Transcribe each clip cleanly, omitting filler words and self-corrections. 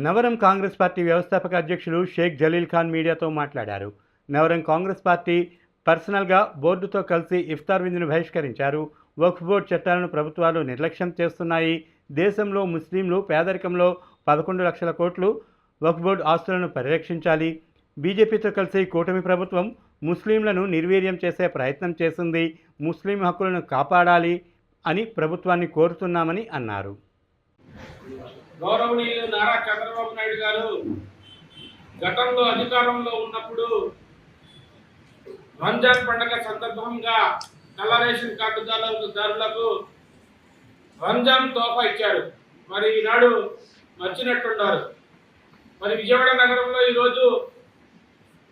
నవరం Congress party వ్యవస్థాపక అధ్యక్షులు షేక్ జలీల్ ఖాన్ మీడియాతో మాట్లాడారు. నవరం కాంగ్రెస్ పార్టీ పర్సనల్గా బోర్డుతో కలిసి ఇఫ్తార్ విందును బహిష్కరించారు. వక్ఫ్ బోర్డు చట్టాలను ప్రభుత్వాలు నిర్లక్ష్యం చేస్తున్నాయి. దేశంలో ముస్లింలు పేదరికంలో 11 లక్షల కోట్లు వక్ఫ్ బోర్డు ఆస్తులను పరిరక్షించాలి. బీజేపీతో కలిసి కూటమి ప్రభుత్వం ముస్లింలను నిర్వీర్యం చేసే ప్రయత్నం చేసింది. ముస్లిం హక్కులను కాపాడాలి అని ప్రభుత్వాన్ని కోరుతున్నామని అన్నారు. గౌరవనీయులు నారా చంద్రబాబు నాయుడు గారు గతంలో అధికారంలో ఉన్నప్పుడు రంజాన్ పండుగ సందర్భంగా నల్ల రేషన్ కార్డుదారులకు రంజాన్ తోఫా ఇచ్చారు. మరి ఈనాడు మర్చినట్టున్నారు. మరి విజయవాడ నగరంలో ఈరోజు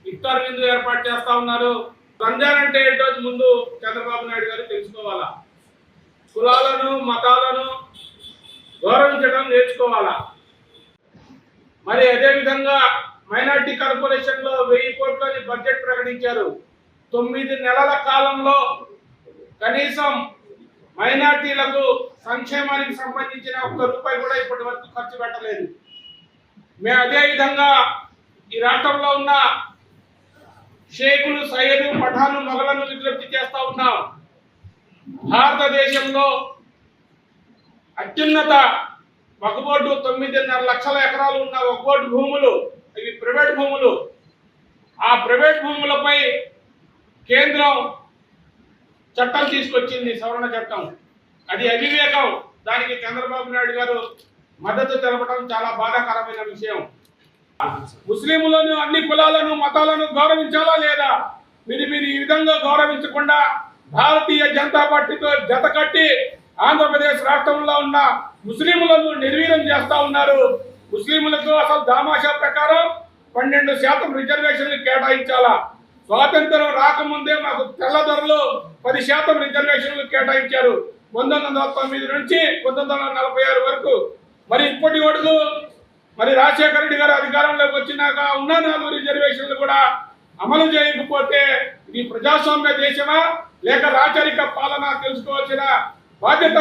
ఇఫ్తార్ విందు ఏర్పాటు చేస్తా ఉన్నారు. రంజాన్ అంటే ఏంటో ముందు చంద్రబాబు నాయుడు గారు తెలుసుకోవాలా. కులాలను మతాలను గౌరవించడం నేర్చుకోవాలా. మరి అదేవిధంగా మైనార్టీ కార్పొరేషన్లో 1000 కోట్లని బడ్జెట్ ప్రకటించారు. 9 నెలల కాలంలో కనీసం మైనార్టీలకు సంక్షేమానికి సంబంధించిన ₹1 కూడా ఇప్పటి వరకు ఖర్చు పెట్టలేదు. మేము అదేవిధంగా ఈ రాష్ట్రంలో ఉన్న షేకులు, సయ్యదు, పఠాను, మొఘలను విజ్ఞప్తి చేస్తా ఉన్నాం. భారతదేశంలో అత్యున్నత వక్ఫ్ బోర్డు 9.5 లక్షల ఎకరాలు ఉన్న వక్ఫ్ బోర్డు భూములు, ఇవి ప్రైవేట్ భూములు. ఆ ప్రైవేట్ భూములపై కేంద్రం చట్టం తీసుకొచ్చింది, సవరణ చట్టం. అది అవివేకం. దానికి చంద్రబాబు నాయుడు గారు మద్దతు తెలపడం చాలా బాధాకరమైన విషయం. ముస్లింలను, అన్ని కులాలను, మతాలను గౌరవించాలా లేదా? మీరు ఈ విధంగా గౌరవించకుండా భారతీయ జనతా పార్టీతో జత కట్టి ఆంధ్రప్రదేశ్ రాష్ట్రంలో ఉన్న ముస్లింలను నిర్వీర్యం చేస్తా ఉన్నారు. ముస్లింలకు అసలు దామాషా ప్రకారం 12% రిజర్వేషన్లు కేటాయించాలా. స్వాతంత్రం రాకముందే మాకు తెల్లదొరలు 10% రిజర్వేషన్లు కేటాయించారు. 1909 నుంచి 1946 వరకు. మరి ఇప్పటి వరకు మరి రాజశేఖర రెడ్డి గారు అధికారంలోకి వచ్చినాక ఉన్న 4 రిజర్వేషన్లు కూడా అమలు చేయకపోతే ఇది ప్రజాస్వామ్య దేశమా లేక రాచరిక పాలన తెలుసుకోవాల్సిన బాధ్యత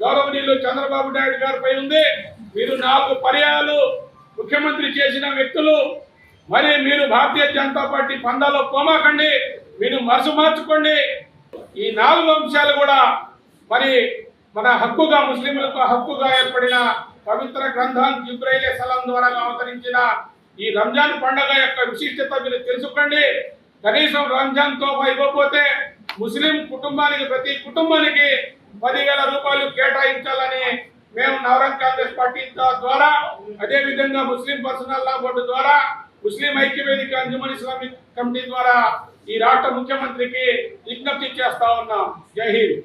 గౌరవనీయులు చంద్రబాబు నాయుడు గారిపై ఉంది. మీరు 4 పర్యాయాలు ముఖ్యమంత్రి చేసిన వ్యక్తులు. మరి మీరు భారతీయ జనతా పార్టీ పందాలో పోమాకండి, మీరు మనసు మార్చుకోండి. ఈ 4 అంశాలు కూడా మరి మన హక్కుగా, ముస్లింలకు హక్కుగా ఏర్పడిన పవిత్ర గ్రంథం జిబ్రైల్ సలాం ద్వారా అవతరించిన ఈ రంజాన్ పండుగ యొక్క విశిష్టత మీరు తెలుసుకోండి. కనీసం రంజాన్ తోఫా ఇవ్వకపోతే ముస్లిం కుటుంబానికి, ప్రతి కుటుంబానికి ₹10,000 కేటాయించాలని మేము నవరం కాంగ్రెస్ పార్టీ ద్వారా, అదేవిధంగా ముస్లిం పర్సనల్ లా బోర్డు ద్వారా, ముస్లిం ఐక్యవేదిక అంజుమన్ ఇస్లామిక్ కమిటీ ద్వారా ఈ రాష్ట్ర ముఖ్యమంత్రికి విజ్ఞప్తి చేస్తా ఉన్నాం. జై హింద్.